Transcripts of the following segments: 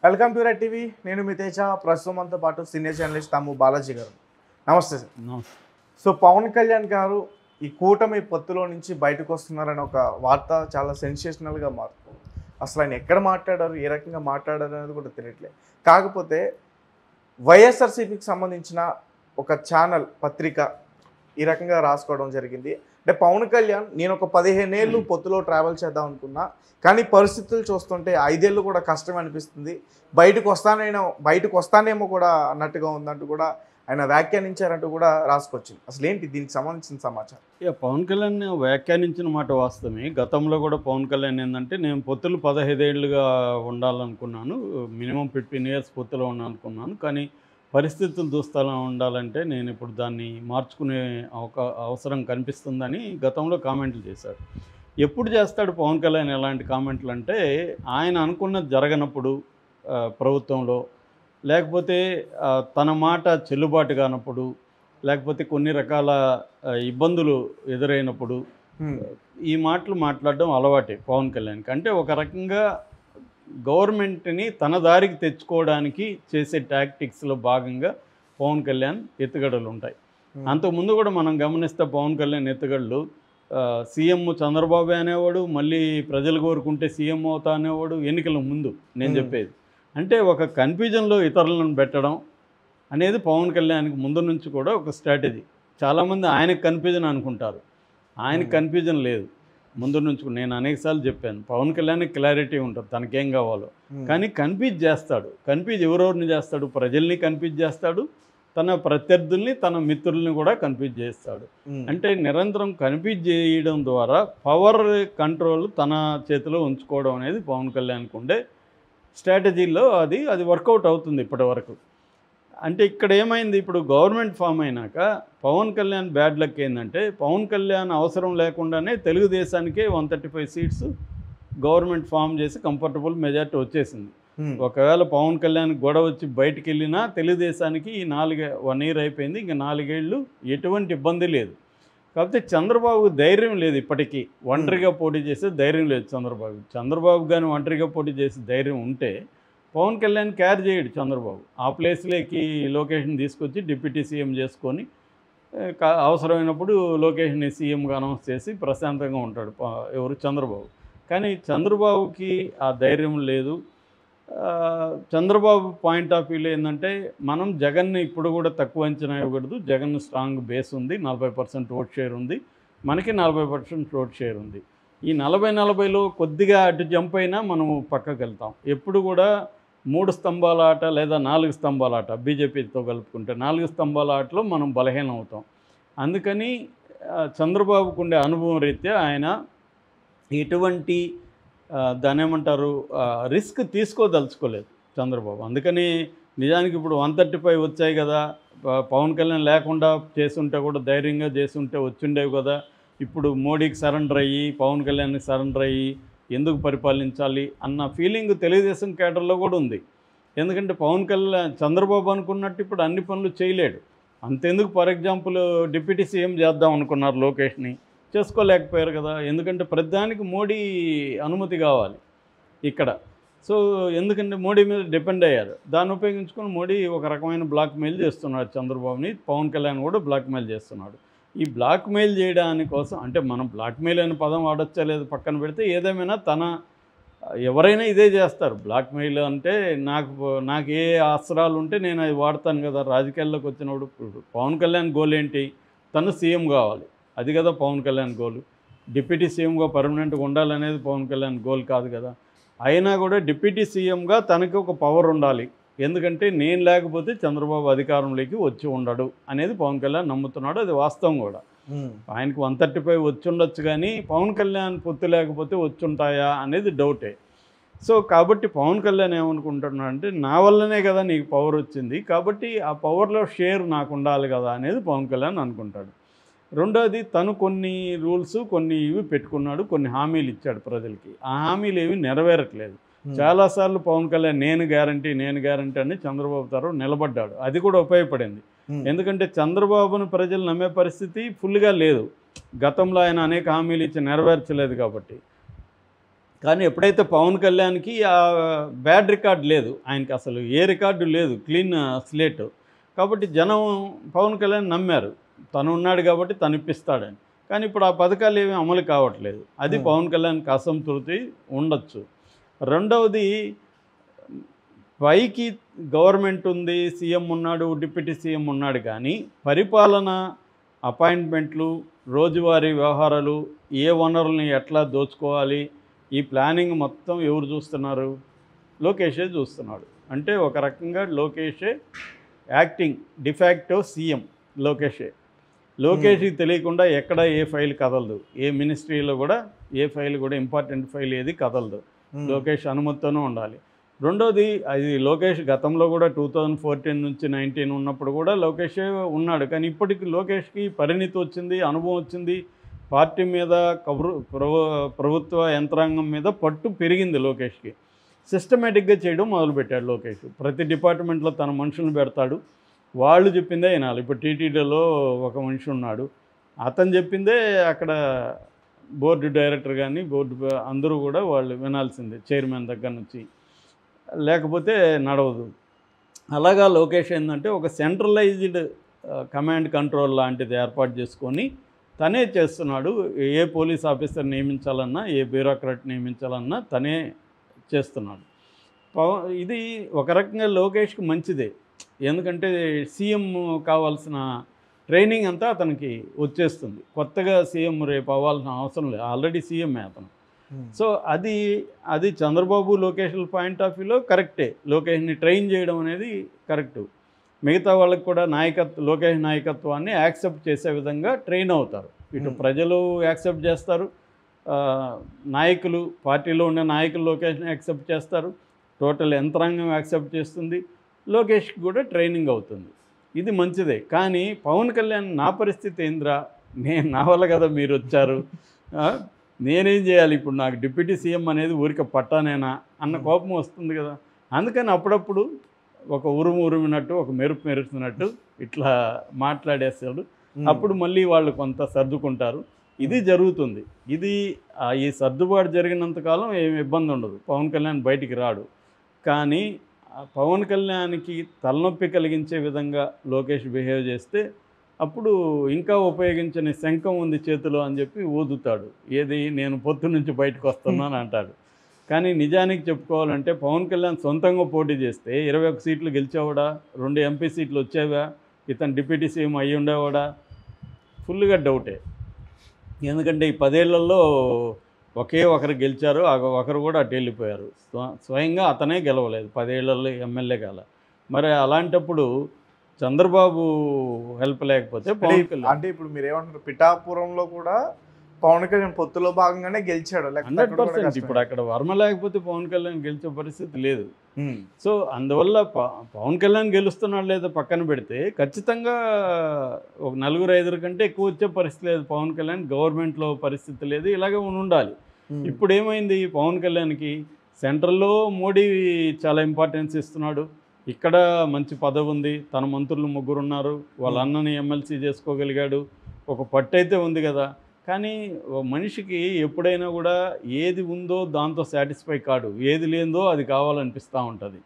Welcome to red TV. నేను మీ తేజ. ప్రస్తుతం మనతో పాటు సీనియర్ జర్నలిస్ట్ తమ్ము బాలాజీ గారు. నమస్తే సార్. నమస్తే. సో పవన్ కళ్యాణ్ గారు ఈ కూటమి పొత్తులో నుంచి బయటకు వస్తున్నారని ఒక వార్త చాలా సెన్సేషనల్గా మారుతుంది. అసలు ఆయన ఎక్కడ మాట్లాడారు, ఏ రకంగా మాట్లాడారు అనేది కూడా తెలియట్లేదు. కాకపోతే వైఎస్ఆర్సీపీకి సంబంధించిన ఒక ఛానల్ పత్రిక ఈ రకంగా రాసుకోవడం జరిగింది. అంటే పవన్ కళ్యాణ్ నేను ఒక 15 ఏళ్ళు పొత్తులో ట్రావెల్ చేద్దాం అనుకున్నా, కానీ పరిస్థితులు చూస్తుంటే 5 ఏళ్ళు కూడా కష్టం అనిపిస్తుంది, బయటకు వస్తానేమో కూడా అన్నట్టుగా ఉందంటూ కూడా ఆయన వ్యాఖ్యానించారంటూ కూడా రాసుకొచ్చింది. అసలు ఏంటి దీనికి సంబంధించిన సమాచారం? పవన్ కళ్యాణ్ వ్యాఖ్యానించిన మాట వాస్తవమే. గతంలో కూడా పవన్ కళ్యాణ్ ఏంటంటే నేను పొత్తులు 15 ఏళ్ళుగా ఉండాలనుకున్నాను, మినిమం 15 ఇయర్స్ పొత్తులో ఉండాలనుకున్నాను, కానీ పరిస్థితులు చూస్తూ ఉండాలంటే నేను ఇప్పుడు దాన్ని మార్చుకునే అవసరం కనిపిస్తుందని గతంలో కామెంట్లు చేశాడు. ఎప్పుడు చేస్తాడు పవన్ కళ్యాణ్ ఎలాంటి కామెంట్లు అంటే, ఆయన అనుకున్నది జరగనప్పుడు ప్రభుత్వంలో, లేకపోతే తన మాట చెల్లుబాటు కానప్పుడు, లేకపోతే కొన్ని రకాల ఇబ్బందులు ఎదురైనప్పుడు ఈ మాటలు మాట్లాడడం అలవాటే పవన్ కళ్యాణ్కి. అంటే ఒక రకంగా గవర్నమెంట్ని తన దారికి తెచ్చుకోవడానికి చేసే టాక్టిక్స్లో భాగంగా పవన్ కళ్యాణ్ ఎత్తుగడలు ఉంటాయి. అంతకుముందు కూడా మనం గమనిస్తే పవన్ కళ్యాణ్ ఎత్తుగడలు సీఎం చంద్రబాబు అనేవాడు, మళ్ళీ ప్రజలు కోరుకుంటే సీఎం అవుతా అనేవాడు ఎన్నికల ముందు. నేను చెప్పేది అంటే ఒక కన్ఫ్యూజన్లో ఇతరులను పెట్టడం అనేది పవన్ కళ్యాణ్కి ముందు నుంచి కూడా ఒక స్ట్రాటజీ. చాలామంది ఆయనకు కన్ఫ్యూజన్ అనుకుంటారు, ఆయనకు కన్ఫ్యూజన్ లేదు. ముందు నుంచి నేను అనేకసార్లు చెప్పాను, పవన్ కళ్యాణ్కి క్లారిటీ ఉంటుంది తనకేం కావాలో, కానీ కన్ఫ్యూజ్ చేస్తాడు. కన్ఫ్యూజ్ ఎవరెవరిని చేస్తాడు? ప్రజల్ని కన్ఫ్యూజ్ చేస్తాడు, తన ప్రత్యర్థుల్ని తన మిత్రుల్ని కూడా కన్ఫ్యూజ్ చేస్తాడు. అంటే నిరంతరం కన్ఫ్యూజ్ చేయడం ద్వారా పవర్ కంట్రోల్ తన చేతిలో ఉంచుకోవడం అనేది పవన్ కళ్యాణ్కి ఉండే స్ట్రాటజీలో అది వర్కౌట్ అవుతుంది ఇప్పటి వరకు. అంటే ఇక్కడ ఏమైంది, ఇప్పుడు గవర్నమెంట్ ఫామ్ అయినాక పవన్ కళ్యాణ్ బ్యాడ్ లక్ ఏంటంటే, పవన్ కళ్యాణ్ అవసరం లేకుండానే తెలుగుదేశానికే 135 సీట్స్ గవర్నమెంట్ ఫామ్ చేసి కంఫర్టబుల్ మెజార్టీ వచ్చేసింది. ఒకవేళ పవన్ కళ్యాణ్ గొడవ వచ్చి బయటికి వెళ్ళినా తెలుగుదేశానికి ఈ 1 ఇయర్ అయిపోయింది, ఇంకా 4 ఏళ్ళు ఎటువంటి ఇబ్బంది లేదు. కాకపోతే చంద్రబాబు ధైర్యం లేదు, ఇప్పటికీ ఒంటరిగా పోటీ చేసే ధైర్యం లేదు చంద్రబాబు కానీ ఒంటరిగా పోటీ చేసే ధైర్యం ఉంటే పవన్ కళ్యాణ్ క్యారీ చేయడు చంద్రబాబు. ఆ ప్లేస్లోకి లొకేషన్ తీసుకొచ్చి డిప్యూటీ సీఎం చేసుకొని అవసరమైనప్పుడు లొకేషన్ని సీఎంగా అనౌన్స్ చేసి ప్రశాంతంగా ఉంటాడు ఎవరు చంద్రబాబు. కానీ చంద్రబాబుకి ఆ ధైర్యం లేదు. చంద్రబాబు పాయింట్ ఆఫ్ వ్యూలో ఏంటంటే, మనం జగన్ని ఇప్పుడు కూడా తక్కువ అంచనా ఇవ్వకూడదు, జగన్ స్ట్రాంగ్ బేస్ ఉంది, 40% ఓట్ షేర్ ఉంది, మనకి 40% ఓట్ షేర్ ఉంది. ఈ 40-40లో కొద్దిగా అటు జంప్ అయినా మనం పక్కకు వెళ్తాం. ఎప్పుడు కూడా 3 స్తంభాల ఆట లేదా 4 స్తంభాల ఆట, బీజేపీతో కలుపుకుంటే 4 స్తంభాల ఆటలో మనం బలహీనం అవుతాం. అందుకని చంద్రబాబుకు ఉండే అనుభవం రీత్యా ఆయన ఎటువంటి దాని ఏమంటారు రిస్క్ తీసుకోదలుచుకోలేదు చంద్రబాబు. అందుకని నిజానికి ఇప్పుడు 135 వచ్చాయి కదా, పవన్ కళ్యాణ్ లేకుండా చేసుంటే కూడా ధైర్యంగా చేసుంటే వచ్చిండేవి కదా. ఇప్పుడు మోడీకి సరెండర్ అయ్యి పవన్ కళ్యాణ్కి సరెండర్ అయ్యి ఎందుకు పరిపాలించాలి అన్న ఫీలింగ్ తెలుగుదేశం కేడర్లో కూడా ఉంది. ఎందుకంటే పవన్ కళ్యాణ్ చంద్రబాబు అనుకున్నట్టు ఇప్పుడు అన్ని పనులు చేయలేడు. అంతెందుకు, ఫర్ ఎగ్జాంపుల్ డిప్యూటీ సీఎం చేద్దాం అనుకున్నారు లోకేష్ని, చేసుకోలేకపోయారు కదా. ఎందుకంటే ప్రతిదానికి మోడీ అనుమతి కావాలి ఇక్కడ. సో ఎందుకంటే మోడీ మీద డిపెండ్ అయ్యారు. దాన్ని ఉపయోగించుకొని మోడీ ఒక రకమైన బ్లాక్మెయిల్ చేస్తున్నాడు చంద్రబాబుని, పవన్ కళ్యాణ్ కూడా బ్లాక్మెయిల్ చేస్తున్నాడు. ఈ బ్లాక్మెయిల్ చేయడాని కోసం, అంటే మనం బ్లాక్మెయిల్ అనే పదం వాడచ్చా లేదు పక్కన పెడితే, ఏదేమైనా ఎవరైనా ఇదే చేస్తారు. బ్లాక్మెయిల్ అంటే నాకు ఏ అస్త్రాలు ఉంటే నేను అది వాడతాను కదా. రాజకీయాల్లోకి వచ్చినప్పుడు పవన్ కళ్యాణ్ గోల్ ఏంటి? తను సీఎం కావాలి, అది కదా పవన్ కళ్యాణ్ గోల్. డిప్యూటీ సీఎంగా పర్మనెంట్గా ఉండాలనేది పవన్ కళ్యాణ్ గోల్ కాదు కదా. అయినా కూడా డిప్యూటీ సీఎంగా తనకి ఒక పవర్ ఉండాలి, ఎందుకంటే నేను లేకపోతే చంద్రబాబు అధికారంలోకి వచ్చి ఉండడు అనేది పవన్ కళ్యాణ్ నమ్ముతున్నాడు. అది వాస్తవం కూడా. ఆయనకు 135 వచ్చి ఉండొచ్చు, కానీ పవన్ కళ్యాణ్ పొత్తు లేకపోతే వచ్చుంటాయా అనేది డౌటే. సో కాబట్టి పవన్ కళ్యాణ్ ఏమనుకుంటున్నాడు అంటే, నా వల్లనే కదా నీకు పవర్ వచ్చింది, కాబట్టి ఆ పవర్లో షేర్ నాకు ఉండాలి కదా అనేది పవన్ కళ్యాణ్ అనుకుంటాడు. రెండోది, తను కొన్ని రూల్స్ కొన్ని ఇవి పెట్టుకున్నాడు, కొన్ని హామీలు ఇచ్చాడు ప్రజలకి. ఆ హామీలు ఏవి నెరవేరట్లేదు. చాలాసార్లు పవన్ కళ్యాణ్ నేను గ్యారంటీ అని చంద్రబాబు తరఫు నిలబడ్డాడు. అది కూడా ఉపయోగపడింది. ఎందుకంటే చంద్రబాబును ప్రజలు నమ్మే పరిస్థితి ఫుల్గా లేదు. గతంలో ఆయన అనేక హామీలు ఇచ్చి నెరవేర్చలేదు కాబట్టి. కానీ ఎప్పుడైతే పవన్ కళ్యాణ్కి ఆ బ్యాడ్ రికార్డ్ లేదు, ఆయనకి అసలు ఏ రికార్డు లేదు, క్లీన్ స్లేట్. కాబట్టి జనం పవన్ కళ్యాణ్ నమ్మారు, తను ఉన్నాడు కాబట్టి తను ఇప్పిస్తాడని. కానీ ఇప్పుడు ఆ పథకాలు ఏమీ అమలు కావట్లేదు. అది పవన్ కళ్యాణ్కి అసంతృప్తి ఉండొచ్చు. రెండవది, పైకి గవర్నమెంట్ ఉంది, సీఎం ఉన్నాడు, డిప్యూటీ సీఎం ఉన్నాడు, కానీ పరిపాలన, అపాయింట్మెంట్లు, రోజువారీ వ్యవహారాలు, ఏ వనరుల్ని ఎట్లా దోచుకోవాలి, ఈ ప్లానింగ్ మొత్తం ఎవరు చూస్తున్నారు? లోకేషే చూస్తున్నాడు. అంటే ఒక రకంగా లోకేషే యాక్టింగ్ డిఫాక్టో సీఎం. లోకేష్కి తెలియకుండా ఎక్కడ ఏ ఫైల్ కదలదు, ఏ మినిస్ట్రీలో కూడా ఏ ఫైల్ కూడా ఇంపార్టెంట్ ఫైల్ ఏది కదలదు, లోకేష్ అనుమతితోనే ఉండాలి. రెండోది, అది లోకేష్ గతంలో కూడా 2014 నుంచి 19 ఉన్నప్పుడు కూడా లోకేషే ఉన్నాడు. కానీ ఇప్పటికి లోకేష్కి పరిణితి వచ్చింది, అనుభవం వచ్చింది, పార్టీ మీద ప్రభుత్వ యంత్రాంగం మీద పట్టు పెరిగింది లోకేష్కి. సిస్టమేటిక్గా చేయడం మొదలుపెట్టాడు లోకేష్. ప్రతి డిపార్ట్మెంట్లో తన మనుషులను పెడతాడు, వాళ్ళు చెప్పిందే వినాలి. ఇప్పుడు టీటీడీలో ఒక మనిషి ఉన్నాడు, అతను చెప్పిందే అక్కడ బోర్డు డైరెక్టర్ కానీ అందరూ కూడా వాళ్ళు వినాల్సిందే, చైర్మన్ దగ్గర నుంచి, లేకపోతే నడవదు. అలాగా లోకేష్ ఏంటంటే ఒక సెంట్రలైజ్డ్ కమాండ్ కంట్రోల్ లాంటిది ఏర్పాటు చేసుకొని తనే చేస్తున్నాడు. ఏ పోలీస్ ఆఫీసర్ నియమించాలన్నా, ఏ బ్యూరోక్రాట్ నియమించాలన్నా తనే చేస్తున్నాడు. ఇది ఒక రకంగా లోకేష్కి మంచిదే, ఎందుకంటే సీఎం కావాల్సిన ట్రైనింగ్ అంతా అతనికి వచ్చేస్తుంది. కొత్తగా సీఎం రేపు అవ్వాల్సిన అవసరం లేదు, ఆల్రెడీ సీఎంఏ అతను. సో అది చంద్రబాబు లోకేష్ పాయింట్ ఆఫ్ వ్యూలో కరెక్టే. లోకేష్ని ట్రైన్ చేయడం అనేది కరెక్టు. మిగతా వాళ్ళకి కూడా లోకేష్ నాయకత్వాన్ని యాక్సెప్ట్ చేసే విధంగా ట్రైన్ అవుతారు. ఇటు ప్రజలు యాక్సెప్ట్ చేస్తారు, నాయకులు, పార్టీలో ఉండే నాయకులు లోకేష్ని యాక్సెప్ట్ చేస్తారు, టోటల్ యంత్రాంగం యాక్సెప్ట్ చేస్తుంది, లోకేష్కి కూడా ట్రైనింగ్ అవుతుంది. ఇది మంచిదే. కానీ పవన్ కళ్యాణ్, నా పరిస్థితి ఏంద్రా, నా వల్ల కదా మీరు వచ్చారు, నేనేం చేయాలి ఇప్పుడు, నాకు డిప్యూటీ సీఎం అనేది ఊరికే పట్టానేనా అన్న కోపం వస్తుంది కదా. అందుకని అప్పుడప్పుడు ఒక ఉరుమినట్టు, ఒక మెరుస్తున్నట్టు ఇట్లా మాట్లాడేస్తాడు. అప్పుడు మళ్ళీ వాళ్ళు కొంత సర్దుకుంటారు. ఇది జరుగుతుంది. ఈ సర్దుబాటు జరిగినంతకాలం ఏమి ఇబ్బంది ఉండదు, పవన్ కళ్యాణ్ బయటికి రాడు. కానీ పవన్ కళ్యాణ్కి తలనొప్పి కలిగించే విధంగా లోకేష్ బిహేవ్ చేస్తే అప్పుడు ఇంకా ఉపయోగించని శంఖం ఉంది చేతిలో అని చెప్పి ఊదుతాడు. ఏది, నేను పొత్తు నుంచి బయటకు వస్తున్నాను అంటాడు. కానీ నిజానికి చెప్పుకోవాలంటే పవన్ కళ్యాణ్ సొంతంగా పోటీ చేస్తే 21 సీట్లు గెలిచేవాడా, 2 ఎంపీ సీట్లు వచ్చేవా, ఇతను డిప్యూటీ సీఎం అయ్యి ఉండేవాడా? ఫుల్గా డౌటే. ఎందుకంటే ఈ 10 ఏళ్లలో ఒకే ఒకరు గెలిచారు, ఒకరు కూడా అటు వెళ్ళిపోయారు. స్వయంగా అతనే గెలవలేదు 10 ఏళ్లలో ఎమ్మెల్యే కాల. మరి అలాంటప్పుడు చంద్రబాబు హెల్ప్ లేకపోతే పవన్ కళ్యాణ్ అంటే ఇప్పుడు మీరు ఏమంటారు, పిఠాపురంలో కూడా పవన్ కళ్యాణ్ పొత్తులో భాగంగానే గెలిచాడు 100%. ఇప్పుడు అక్కడ వర్మ లేకపోతే పవన్ కళ్యాణ్ గెలిచే పరిస్థితి లేదు. సో అందువల్ల పవన్ కళ్యాణ్ గెలుస్తున్నాడు లేదా పక్కన పెడితే ఖచ్చితంగా ఒక 4-5 కంటే ఎక్కువ వచ్చే పరిస్థితి లేదు పవన్ కళ్యాణ్. గవర్నమెంట్లో పరిస్థితి లేదు, ఇలాగే ఉండాలి. ఇప్పుడు ఏమైంది, పవన్ కళ్యాణ్కి సెంట్రల్లో మోడీ చాలా ఇంపార్టెన్స్ ఇస్తున్నాడు, ఇక్కడ మంచి పదవి ఉంది, తన మంత్రులు 3 ఉన్నారు, వాళ్ళ అన్నని ఎమ్మెల్సీ చేసుకోగలిగాడు, ఒక పట్టు అయితే ఉంది కదా. కానీ మనిషికి ఎప్పుడైనా కూడా ఏది ఉందో దాంతో సాటిస్ఫై కాడు, ఏది లేదో అది కావాలనిపిస్తూ ఉంటుంది.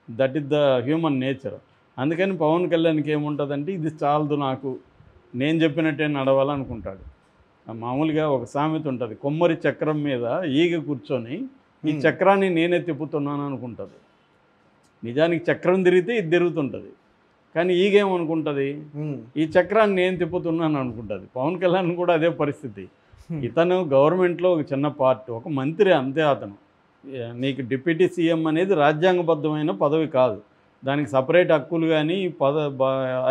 That is the human nature. అందుకని పవన్ కళ్యాణ్కి ఏముంటుందంటే ఇది చాలదు నాకు, నేను చెప్పినట్టే నడవాలనుకుంటాడు. మామూలుగా ఒక సామెత ఉంటుంది, కొమ్మరి చక్రం మీద ఈగ కూర్చొని ఈ చక్రాన్ని నేనే తిప్పుతున్నాను అనుకుంటుంది. నిజానికి చక్రం తిరిగితే ఇది తిరుగుతుంటుంది, కానీ ఈగేమనుకుంటుంది, ఈ చక్రాన్ని నేను తిప్పుతున్నాను అనుకుంటుంది. పవన్ కళ్యాణ్ కూడా అదే పరిస్థితి. ఇతను గవర్నమెంట్లో ఒక చిన్న పార్ట్, ఒక మంత్రి అంతే. అతను నీకు డిప్యూటీ సీఎం అనేది రాజ్యాంగబద్ధమైన పదవి కాదు, దానికి సపరేట్ హక్కులు కానీ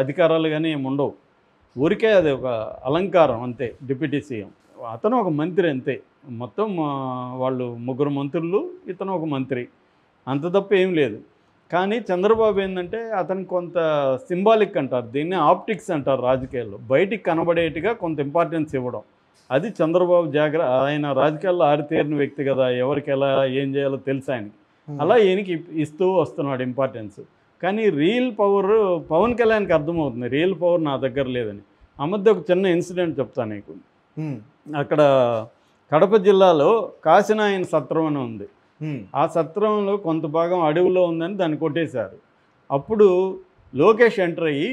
అధికారాలు కానీ ఏమి ఉండవు. ఊరికే అది ఒక అలంకారం అంతే డిప్యూటీ సీఎం. అతను ఒక మంత్రి అంతే. మొత్తం వాళ్ళు 3 మంత్రులు, ఇతను ఒక మంత్రి, అంత తప్ప ఏం లేదు. కానీ చంద్రబాబు ఏంటంటే అతనికి కొంత సింబాలిక్ అంటారు, దీన్ని ఆప్టిక్స్ అంటారు రాజకీయాల్లో, బయటికి కనబడేట్టుగా కొంత ఇంపార్టెన్స్ ఇవ్వడం. అది చంద్రబాబు ఆయన రాజకీయాల్లో ఆరితేరిన వ్యక్తి కదా, ఎవరికి ఎలా ఏం చేయాలో తెలుసు ఆయనకి. అలా ఈయనకి ఇస్తూ వస్తున్నాడు ఇంపార్టెన్స్. కానీ రియల్ పవర్ పవన్ కళ్యాణ్కి అర్థమవుతుంది, రియల్ పవర్ నా దగ్గర లేదని. ఆ మధ్య ఒక చిన్న ఇన్సిడెంట్ చెప్తాను నీకు. అక్కడ కడప జిల్లాలో కాశీనాయన సత్రం అని ఉంది. ఉమ్, ఆ సత్రంలో కొంత భాగం అడవిలో ఉందని దాన్ని కొట్టేశారు. అప్పుడు లోకేష్ ఎంటర్ అయ్యి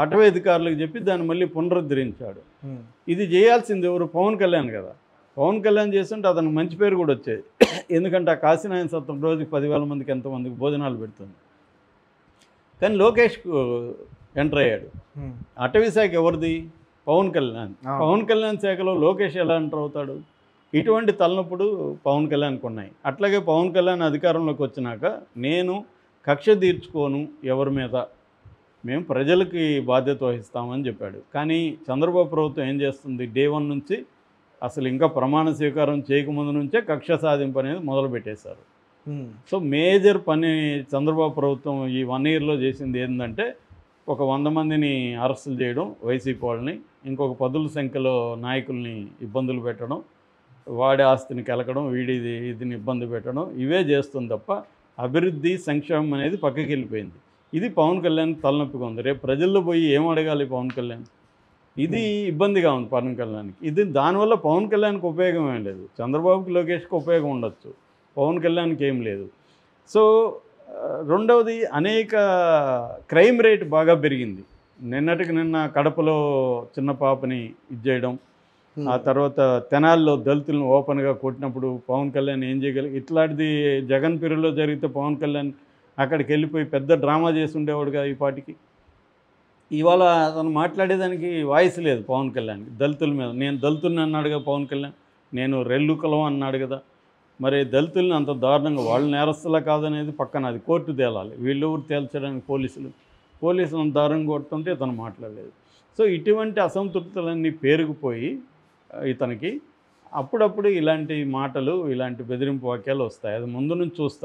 అటవీ అధికారులకు చెప్పి దాన్ని మళ్ళీ పునరుద్ధరించాడు. ఉమ్, ఇది చేయాల్సింది ఎవరు? పవన్ కళ్యాణ్ కదా. పవన్ కళ్యాణ్ చేస్తుంటే అతనికి మంచి పేరు కూడా వచ్చేది. ఎందుకంటే ఆ కాశీనాయన సత్రం రోజుకి 10,000 మందికి ఎంతమందికి భోజనాలు పెడుతుంది. కానీ లోకేష్ ఎంటర్ అయ్యాడు. ఉమ్, అటవీ శాఖ ఎవరిది? పవన్ కళ్యాణ్. ఆ. పవన్ కళ్యాణ్ శాఖలో లోకేష్ ఎలా ఎంటర్ అవుతాడు? ఇటువంటి తలనప్పుడు పవన్ కళ్యాణ్కి ఉన్నాయి. అట్లాగే పవన్ కళ్యాణ్ అధికారంలోకి వచ్చినాక నేను కక్ష తీర్చుకోను ఎవరి మీద, మేము ప్రజలకి బాధ్యత వహిస్తామని చెప్పాడు. కానీ చంద్రబాబు ప్రభుత్వం ఏం చేస్తుంది? డే 1 నుంచి అసలు ఇంకా ప్రమాణ స్వీకారం చేయకముందు నుంచే కక్ష సాధింపు అనేది మొదలుపెట్టేశారు. ఉమ్, సో మేజర్ పని చంద్రబాబు ప్రభుత్వం ఈ 1 ఇయర్లో చేసింది ఏంటంటే ఒక 100 మందిని అరెస్టులు చేయడం, వైసీపీ వాళ్ళని, ఇంకొక 10ల సంఖ్యలో నాయకుల్ని ఇబ్బందులు పెట్టడం, వాడి ఆస్తిని కెలకడం, ఇదిని ఇబ్బంది పెట్టడం, ఇవే చేస్తుంది తప్ప అభివృద్ధి సంక్షేమం అనేది పక్కకి వెళ్ళిపోయింది. ఇది పవన్ కళ్యాణ్ తలనొప్పిగా ఉంది. రేపు ప్రజల్లో పోయి ఏం అడగాలి పవన్ కళ్యాణ్? ఇది ఇబ్బందిగా ఉంది పవన్ కళ్యాణ్కి. ఇది దానివల్ల పవన్ కళ్యాణ్కి ఉపయోగం ఏం లేదు. చంద్రబాబుకి లోకేష్కి ఉపయోగం ఉండొచ్చు, పవన్ కళ్యాణ్కి ఏం లేదు. సో రెండవది, అనేక క్రైమ్ రేట్ బాగా పెరిగింది. నిన్నటికి నిన్న కడపలో చిన్న పాపని ఇది చేయడం, ఆ తర్వాత తెనాల్లో దళితులను ఓపెన్గా కొట్టినప్పుడు పవన్ కళ్యాణ్ ఏం చేయగలిగి, ఇట్లాంటిది జగన్ పీరియడ్లో జరిగితే పవన్ కళ్యాణ్ అక్కడికి వెళ్ళిపోయి పెద్ద డ్రామా చేసి ఉండేవాడుగా ఈ పాటికి. ఇవాళ అతను మాట్లాడేదానికి వాయిస్ లేదు పవన్ కళ్యాణ్కి. దళితుల మీద నేను దళితుల్ని అన్నాడుగా పవన్ కళ్యాణ్, నేను రెల్లు కులం అన్నాడు కదా. మరి దళితుల్ని అంత దారుణంగా, వాళ్ళు నేరస్తులా కాదనేది పక్కన, అది కోర్టు తేలాలి. వీళ్ళెవరు తేల్చడానికి పోలీసులను దారుణంగా కొడుతుంటే ఇతను మాట్లాడలేదు. సో ఇటువంటి అసంతృప్తులన్నీ పేరుకుపోయి ఇతనికి అప్పుడప్పుడు ఇలాంటి మాటలు, ఇలాంటి బెదిరింపు వాక్యాలు వస్తాయి. అది ముందు నుంచి చూస్తున్నాం.